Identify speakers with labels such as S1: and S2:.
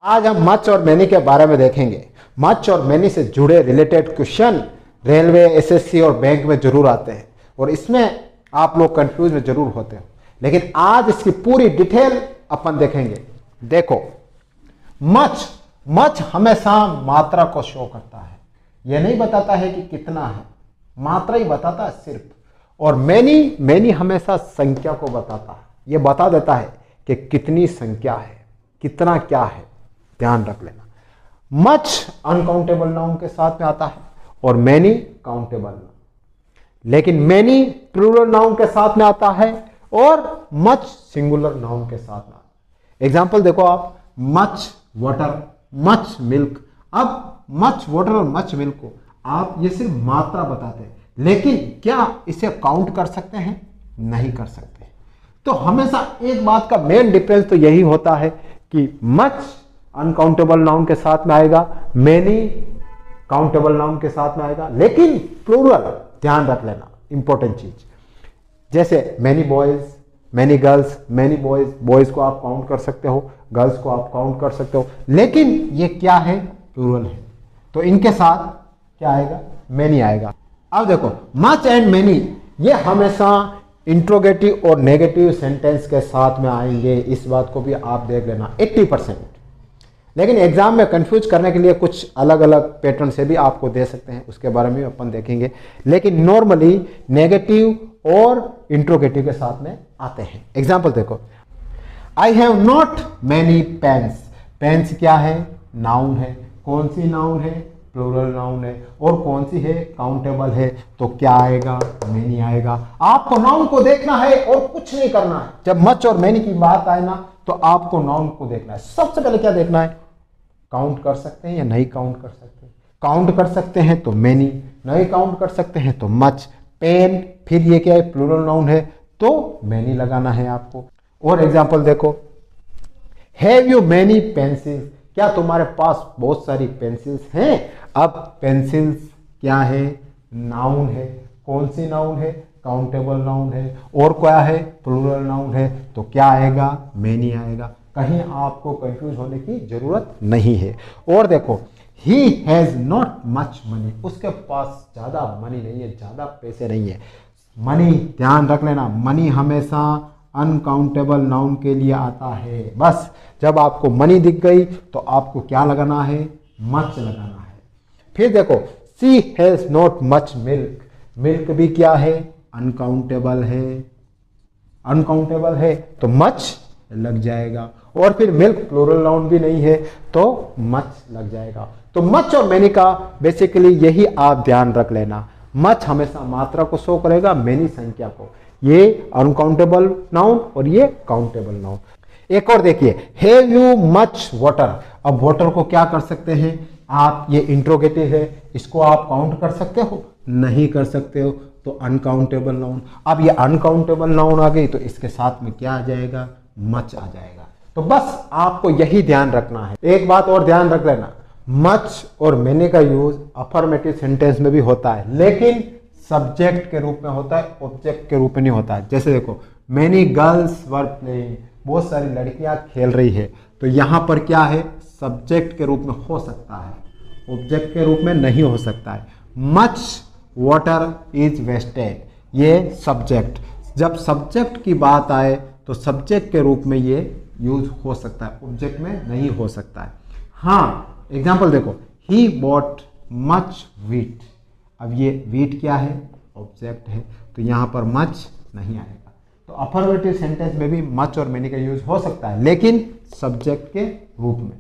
S1: आज हम मच और मैनी के बारे में देखेंगे। मच और मैनी से जुड़े रिलेटेड क्वेश्चन रेलवे, एसएससी और बैंक में जरूर आते हैं और इसमें आप लोग कंफ्यूज में जरूर होते हो, लेकिन आज इसकी पूरी डिटेल अपन देखेंगे। देखो, मच मच हमेशा मात्रा को शो करता है, यह नहीं बताता है कि कितना है, मात्रा ही बताता है सिर्फ। और मैनी मैनी हमेशा संख्या को बताता है, यह बता देता है कि कितनी संख्या है, कितना क्या है, ध्यान रख लेना। मच अनकाउंटेबल नाउन के साथ में आता है और मैनी काउंटेबल नाउन, लेकिन मैनी प्लूरल नाउन के साथ में आता है और मच सिंगुलर नाउन के साथ में आता है। एग्जांपल देखो आप, मच वाटर, मच मिल्क। अब मच वाटर और मच मिल्क को आप ये सिर्फ मात्रा बताते हैं, लेकिन क्या इसे काउंट कर सकते हैं? नहीं कर सकते। तो हमेशा एक बात का मेन डिफरेंस तो यही होता है कि मच अनकाउंटेबल नाउन के साथ में आएगा, मैनी काउंटेबल नाउन के साथ में आएगा, लेकिन प्लूरल ध्यान रख लेना, इंपॉर्टेंट चीज। जैसे many boys, many girls, many boys, boys को आप काउंट कर सकते हो, गर्ल्स को आप काउंट कर सकते हो, लेकिन ये क्या है? प्लूरल है, तो इनके साथ क्या आएगा? मैनी आएगा। अब देखो, मच एंड मैनी ये हमेशा इंट्रोगेटिव और नेगेटिव सेंटेंस के साथ में आएंगे, इस बात को भी आप देख लेना 80%। लेकिन एग्जाम में कंफ्यूज करने के लिए कुछ अलग अलग पैटर्न से भी आपको दे सकते हैं, उसके बारे में अपन देखेंगे, लेकिन नॉर्मली नेगेटिव और इंट्रोगेटिव के साथ में आते हैं। एग्जाम्पल देखो, I have not many pens. Pens क्या है? नाउन है। कौन सी नाउन है? प्लूरल नाउन है। और कौन सी है? काउंटेबल है। तो क्या आएगा? मैनी आएगा। आपको नाउन को देखना है और कुछ नहीं करना है। जब मच और मैनी की बात आए ना, तो आपको नाउन को देखना है। सबसे पहले क्या देखना है? काउंट कर सकते हैं या नहीं काउंट कर सकते? काउंट कर सकते हैं तो मैनी, नहीं काउंट कर सकते हैं तो मच। पेन, फिर ये क्या है? प्लूरल नाउन है, तो मैनी लगाना है आपको। और एग्जांपल देखो, हैव यू मैनी पेंसिल्स? क्या तुम्हारे पास बहुत सारी पेंसिल्स हैं? अब पेंसिल्स क्या है? नाउन है। कौन सी नाउन है? काउंटेबल नाउन है। और क्या है? प्लूरल नाउन है। तो क्या आएगा? मैनी आएगा। कहीं आपको कंफ्यूज होने की जरूरत नहीं है। और देखो, he has not much money, उसके पास ज्यादा मनी नहीं है, ज्यादा पैसे नहीं है। मनी ध्यान रख लेना, मनी हमेशा अनकाउंटेबल नाउन के लिए आता है। बस जब आपको मनी दिख गई तो आपको क्या लगाना है? मच लगाना है। फिर देखो, she has not much milk. Milk भी क्या है? अनकाउंटेबल है। अनकाउंटेबल है तो मच लग जाएगा। और फिर मिल्क प्लूरल नाउन भी नहीं है तो मच लग जाएगा। तो मच और मैनी का बेसिकली यही आप ध्यान रख लेना। मच हमेशा मात्रा को शो करेगा, मैनी संख्या को। ये अनकाउंटेबल नाउन और ये काउंटेबल नाउन। एक और देखिए, हैव यू मच वाटर। अब वाटर को क्या कर सकते हैं आप? ये इंट्रोगेटिव है, इसको आप काउंट कर सकते हो? नहीं कर सकते हो, तो अनकाउंटेबल नाउन। अब ये अनकाउंटेबल नाउन आ गई तो इसके साथ में क्या आ जाएगा? मच आ जाएगा। तो बस आपको यही ध्यान रखना है। एक बात और ध्यान रख लेना, मच और मैनी का यूज अफर्मेटिव सेंटेंस में भी होता है, लेकिन सब्जेक्ट के रूप में होता है, ऑब्जेक्ट के रूप में नहीं होता है। जैसे देखो, मैनी गर्ल्स वर प्लेइंग, बहुत सारी लड़कियां खेल रही है, तो यहां पर क्या है? सब्जेक्ट के रूप में हो सकता है, ऑब्जेक्ट के रूप में नहीं हो सकता है। मच वाटर इज वेस्टेड, ये सब्जेक्ट। जब सब्जेक्ट की बात आए तो सब्जेक्ट के रूप में ये यूज हो सकता है, ऑब्जेक्ट में नहीं हो सकता है। हाँ, एग्जाम्पल देखो, ही बॉट मच वीट। अब ये वीट क्या है? ऑब्जेक्ट है, तो यहां पर मच नहीं आएगा। तो अफर्मेटिव सेंटेंस में भी मच और मैनी का यूज हो सकता है, लेकिन सब्जेक्ट के रूप में।